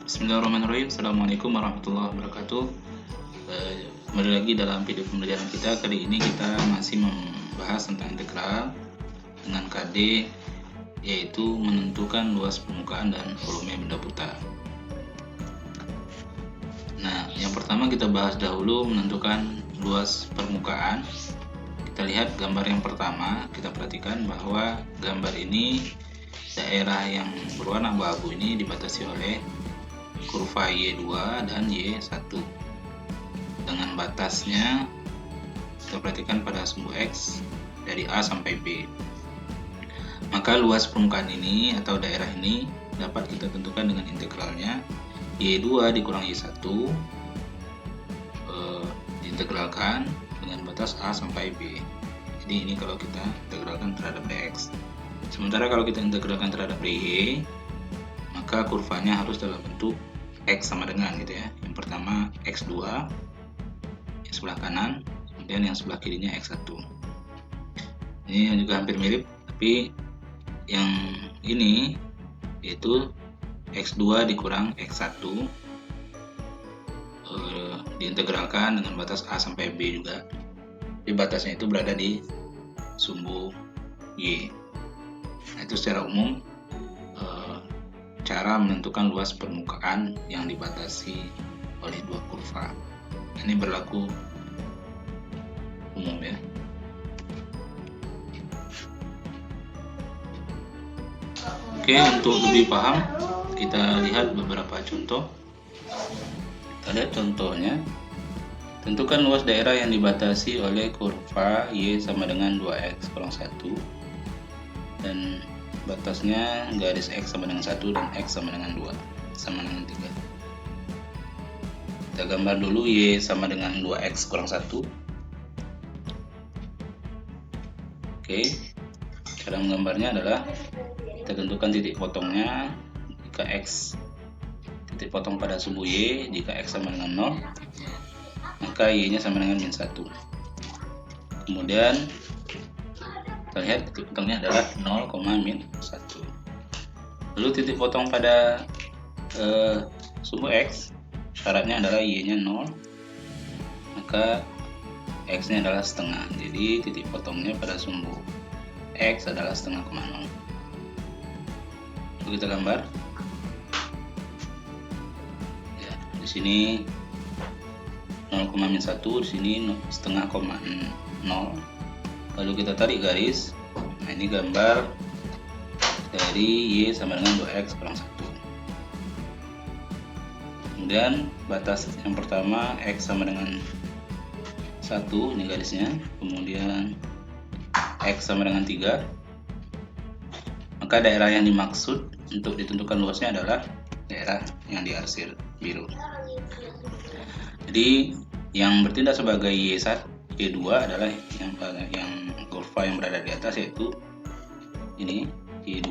Bismillahirrahmanirrahim. Assalamualaikum warahmatullahi wabarakatuh. Kembali lagi dalam video pembelajaran kita. Kali ini kita masih membahas tentang integral dengan KD, yaitu menentukan luas permukaan dan volume benda putar. Nah, yang pertama kita bahas dahulu menentukan luas permukaan. Kita lihat gambar yang pertama. Kita perhatikan bahwa gambar ini daerah yang berwarna abu-abu ini dibatasi oleh kurva Y2 dan Y1 dengan batasnya. Kita perhatikan pada sumbu X dari A sampai B. Maka luas permukaan ini atau daerah ini dapat kita tentukan dengan integralnya Y2 dikurang Y1 diintegralkan dengan batas A sampai B. Jadi ini kalau kita integralkan terhadap dx. Sementara kalau kita integralkan terhadap dy, maka kurvanya harus dalam bentuk X sama dengan gitu ya. Yang pertama X2 yang sebelah kanan, kemudian yang sebelah kirinya X1. Ini juga hampir mirip, tapi yang ini yaitu X2 dikurang X1 diintegralkan dengan batas A sampai B juga. Di batasnya itu berada di sumbu Y. Nah, itu secara umum cara menentukan luas permukaan yang dibatasi oleh dua kurva. Ini berlaku umum ya. Oke, untuk lebih paham kita lihat beberapa contoh. Kita lihat contohnya. Tentukan luas daerah yang dibatasi oleh kurva Y sama dengan 2X kurang 1 dan batasnya garis X sama dengan 1 dan X sama dengan 2 sama dengan 3. Kita gambar dulu Y sama dengan 2X kurang 1. Oke, cara menggambarnya adalah kita tentukan titik potongnya jika X titik potong pada sumbu Y, jika X sama dengan 0 maka Y nya sama dengan min 1. Kemudian kita lihat titik potongnya adalah 0, min 1. Lalu titik potong pada sumbu X, syaratnya adalah Y nya 0, maka X nya adalah setengah. Jadi titik potongnya pada sumbu X adalah setengah, 0. Lalu kita gambar ya, di sini 0, min 1, di sini setengah, 0. Lalu kita tarik garis. Nah, ini gambar dari Y sama dengan 2X kurang 1. Kemudian batas yang pertama X sama dengan 1, ini garisnya. Kemudian X sama dengan 3. Maka daerah yang dimaksud untuk ditentukan luasnya adalah daerah yang diarsir biru. Jadi yang bertindak sebagai Y2 adalah yang kurva yang berada di atas, yaitu ini Y2,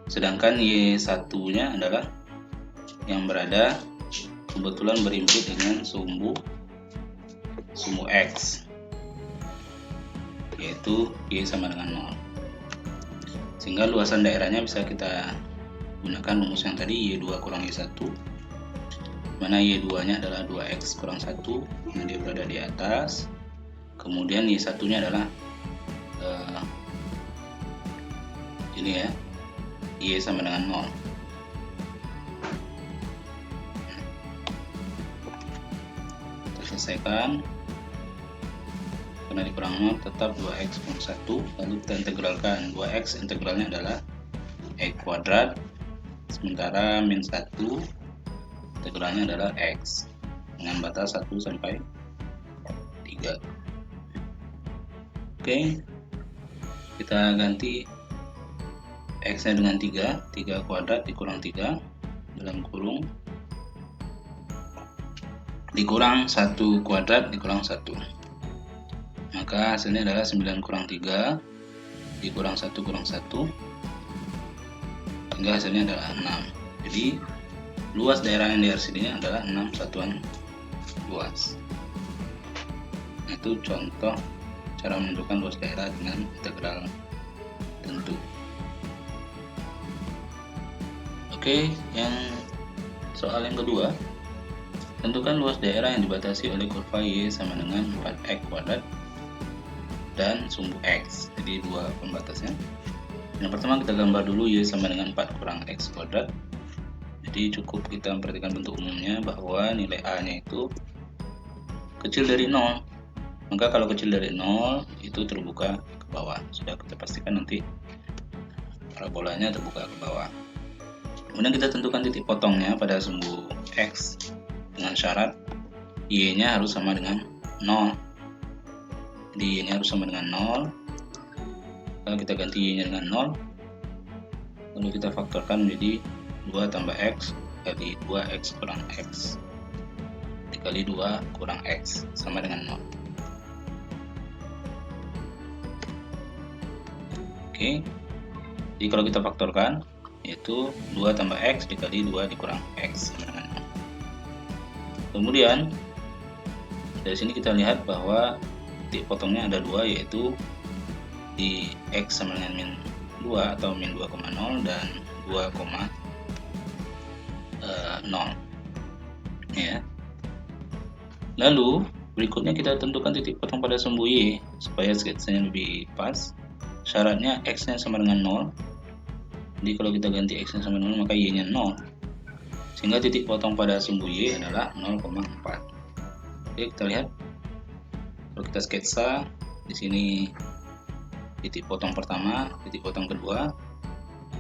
sedangkan Y1 nya adalah yang berada kebetulan berimpit dengan sumbu X, yaitu Y sama dengan 0. Sehingga luasan daerahnya bisa kita gunakan rumus yang tadi, Y2 kurang Y1, mana Y2 nya adalah 2X kurang 1, yang dia berada di atas. Kemudian Y1 nya adalah ini ya, Y sama dengan 0. Kita selesaikan. Karena dikurang 0 tetap 2X kurang 1. Lalu kita integralkan. 2X integralnya adalah X kuadrat, sementara min 1 integralnya adalah X dengan batas 1 sampai 3. Oke, kita ganti X nya dengan 3 kuadrat dikurang 3 dalam kurung dikurang 1 kuadrat dikurang 1, maka hasilnya adalah 9 kurang 3 dikurang 1 kurang 1, hingga hasilnya adalah 6. Jadi luas daerah yang diarsirinya adalah 6 satuan luas. Itu contoh cara menentukan luas daerah dengan integral tentu. Oke, yang Soal yang kedua, tentukan luas daerah yang dibatasi oleh kurva Y sama dengan 4x kuadrat dan sumbu X. Jadi dua pembatasnya. Yang pertama kita gambar dulu Y sama dengan 4 kurang X kuadrat. Jadi cukup kita memperhatikan bentuk umumnya bahwa nilai A-nya itu kecil dari 0. Maka kalau kecil dari 0 itu terbuka ke bawah. Sudah kita pastikan nanti parabolanya terbuka ke bawah. Kemudian kita tentukan titik potongnya pada sumbu X dengan syarat Y-nya harus sama dengan 0. Jadi Y-nya harus sama dengan 0. Kalau kita ganti Y-nya dengan 0, lalu kita faktorkan menjadi 2 tambah X kali 2X kurang X dikali 2 kurang X sama dengan 0. Oke, jadi kalau kita faktorkan yaitu 2 tambah X dikali 2 dikurang X sama dengan 0. Kemudian dari sini kita lihat bahwa titik potongnya ada 2, yaitu di X sama dengan min 2 atau min 2,0 dan 2,0 ya. Lalu berikutnya kita tentukan titik potong pada sumbu Y supaya sketsanya lebih pas. Syaratnya X-nya sama dengan 0. Jadi kalau kita ganti X-nya sama dengan 0 maka Y-nya 0. Sehingga titik potong pada sumbu Y adalah 0,4. Oke, kita lihat. Kalau kita sketsa di sini titik potong pertama, titik potong kedua,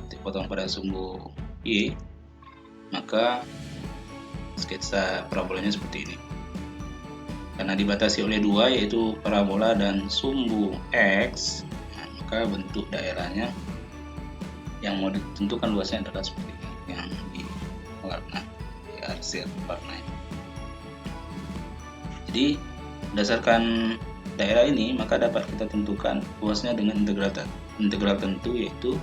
titik potong pada sumbu Y, maka sketsa parabolanya seperti ini. Karena dibatasi oleh 2 yaitu parabola dan sumbu X, maka bentuk daerahnya yang mau ditentukan luasnya adalah seperti ini, yang di warna arsir warna. Jadi berdasarkan daerah ini maka dapat kita tentukan luasnya dengan integral tentu, yaitu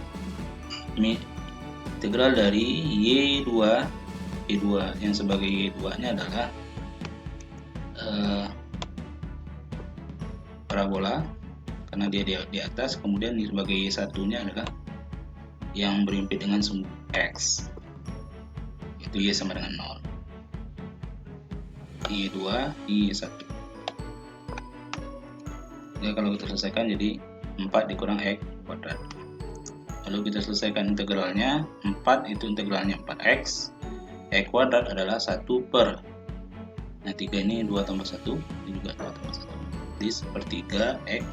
integral dari Y2 yang sebagai Y2 nya adalah parabola karena dia di atas, kemudian sebagai Y1 nya adalah yang berimpit dengan sumbu X, itu Y sama dengan 0, Y2 Y1. Jadi kalau kita selesaikan jadi 4 dikurang X kuadrat. Lalu kita selesaikan integralnya. 4 itu integralnya 4X, X kuadrat adalah 1 per, nah 3 ini 2 tambah 1, ini juga 2 tambah 1, jadi sepertiga X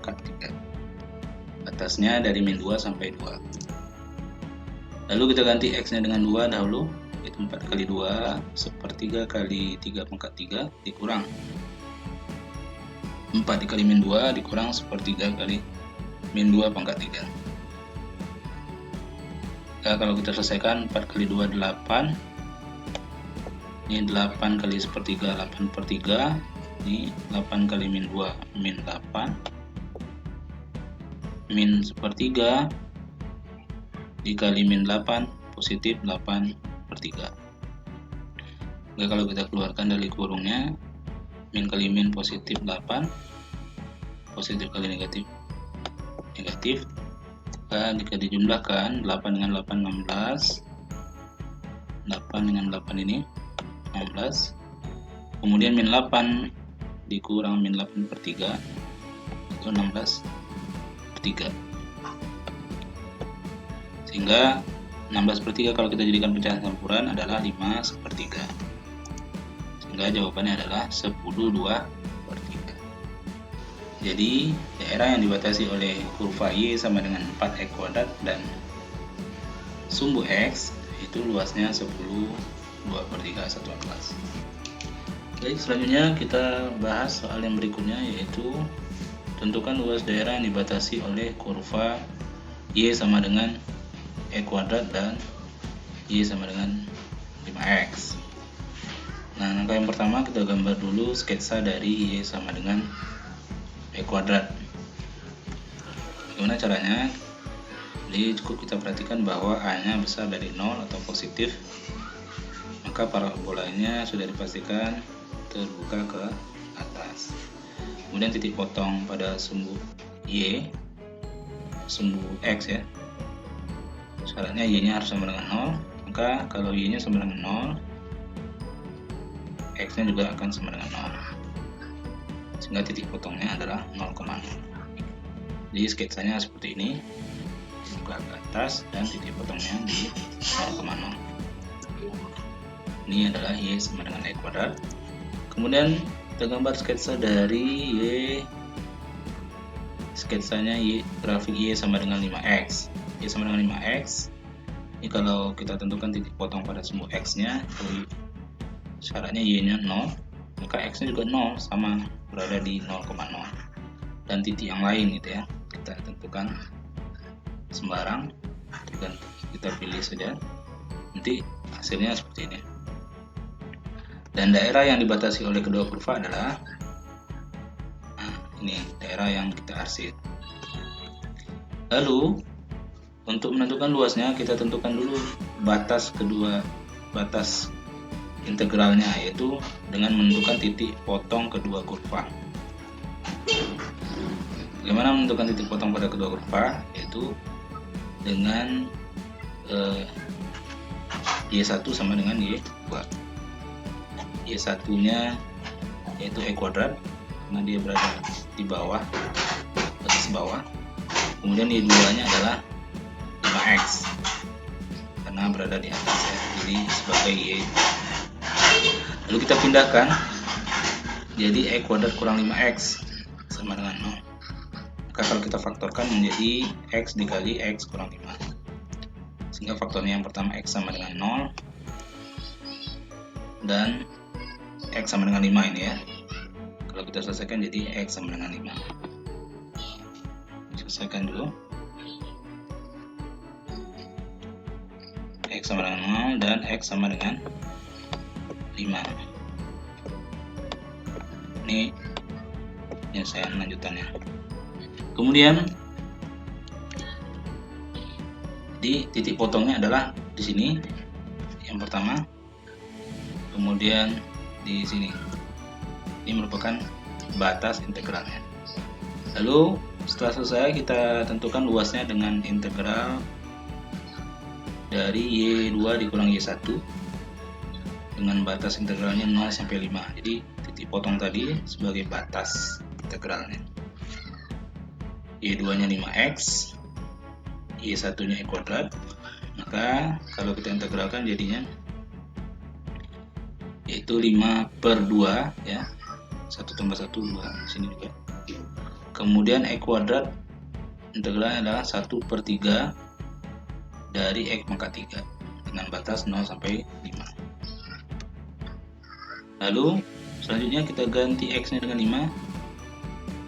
pangkat 3. Batasnya dari min 2 sampai 2. Lalu kita ganti X nya dengan 2 dahulu, itu 4 kali 2, sepertiga kali 3 pangkat 3 dikurang 4 dikali min 2 dikurang sepertiga kali min 2 pangkat 3. Nah, kalau kita selesaikan 4 kali 2 8, ini 8 kali sepertiga 8 per 3, ini 8 kali min 2 min 8, min sepertiga dikali min 8 positif 8 per 3. Nah, kalau kita keluarkan dari kurungnya, min kali min positif 8, positif kali negatif negatif, dan jika dijumlahkan 8 dengan 8 16, 8 dengan 8 ini 16, kemudian min 8 dikurang min 8 per 3 itu 16 per 3, sehingga 16 per 3 kalau kita jadikan pecahan campuran adalah 5 sepertiga, sehingga jawabannya adalah 10 2 per 3. Jadi daerah yang dibatasi oleh kurva Y sama dengan 4X kuadrat dan sumbu X itu luasnya 10 2 per 3 satuan kelas. Baik, selanjutnya kita bahas soal yang berikutnya, yaitu tentukan luas daerah yang dibatasi oleh kurva Y sama dengan E kuadrat dan Y sama dengan 5X. Nah, langkah yang pertama kita gambar dulu sketsa dari Y sama dengan E kuadrat. Bagaimana caranya? Jadi cukup kita perhatikan bahwa A-nya besar dari 0 atau positif, maka parabolanya sudah dipastikan terbuka ke atas. Kemudian titik potong pada sumbu Y, sumbu X ya, syaratnya Y nya harus sama dengan 0, Maka kalau Y nya sama dengan 0, X nya juga akan sama dengan 0, sehingga titik potongnya adalah 0,0. Jadi sketsanya seperti ini, buka ke atas dan titik potongnya di 0,0. Ini adalah Y sama dengan Y kuadrat. Kemudian kita gambar sketsa dari Y, sketsanya Y, grafik Y sama dengan 5X. Y sama dengan 5X. Ini kalau kita tentukan titik potong pada semua X nya, syaratnya Y nya 0, maka X nya juga 0, sama berada di 0,0. Dan titik yang lain gitu ya, kita tentukan sembarang, dan kita pilih saja, nanti hasilnya seperti ini. Dan daerah yang dibatasi oleh kedua kurva adalah, nah, ini daerah yang kita arsip. Lalu untuk menentukan luasnya, kita tentukan dulu batas integralnya, yaitu dengan menentukan titik potong kedua kurva. Bagaimana menentukan titik potong pada kedua kurva? Yaitu dengan Y1 sama dengan Y2. Y1 nya yaitu Y kuadrat, karena dia berada di bawah, batas bawah. Kemudian Y2 nya adalah 5X, karena berada di atas ya, jadi sebagai Y. Lalu kita pindahkan, jadi Y kuadrat kurang 5X sama dengan 0. Maka kalau kita faktorkan menjadi X dikali X kurang 5, sehingga faktornya yang pertama X sama dengan 0 dan X sama dengan 5 ini ya. Kalau kita selesaikan jadi X sama dengan 5. Selesaikan dulu. X sama dengan 0 dan X sama dengan 5. Ini penyelesaian lanjutannya. Kemudian di titik potongnya adalah di sini yang pertama, kemudian di sini. Ini merupakan batas integralnya. Lalu setelah selesai, kita tentukan luasnya dengan integral dari Y2 dikurang Y1 dengan batas integralnya 0 sampai 5. Jadi titik potong tadi sebagai batas integralnya. Y2 nya 5X, Y1 nya Y kuadrat. Maka kalau kita integralkan jadinya yaitu 5/2 ya, 1 tambah 1 2, sini juga. Kemudian Y kuadrat integralnya adalah 1/3 dari X pangkat 3 dengan batas 0 sampai 5. Lalu selanjutnya kita ganti X nya dengan 5.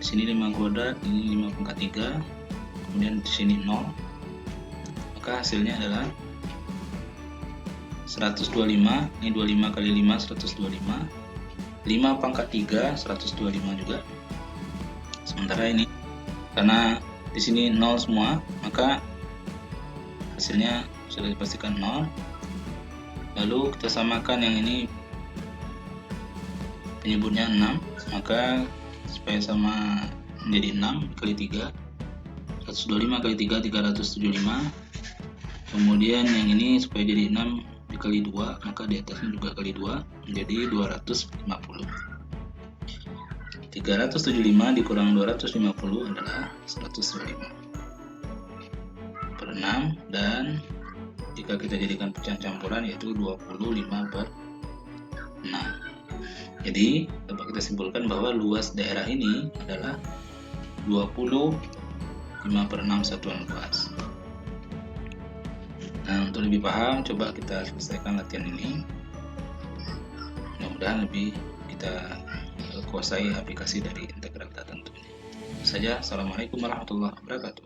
Di sini 5 kuadrat, ini 5 pangkat 3, kemudian di sini 0. Maka hasilnya adalah 125. Ini 25 kali 5 125. 5 pangkat 3 125 juga. Sementara ini karena di sini 0 semua, maka hasilnya sudah dipastikan 0. Lalu kita samakan yang ini penyebutnya 6, maka supaya sama menjadi 6 kali 3, 125 kali 3 375. Kemudian yang ini supaya jadi 6 dikali 2, maka di atasnya juga kali 2 menjadi 250. 375 dikurang 250 adalah 125 per 6, dan jika kita jadikan pecahan campuran yaitu 25/6. Jadi dapat kita simpulkan bahwa luas daerah ini adalah 25/6 satuan luas. Nah, untuk lebih paham, coba kita selesaikan latihan ini. Mudah-mudahan lebih kita kuasai aplikasi dari integral tertentu ini. Itu saja. Assalamualaikum warahmatullahi wabarakatuh.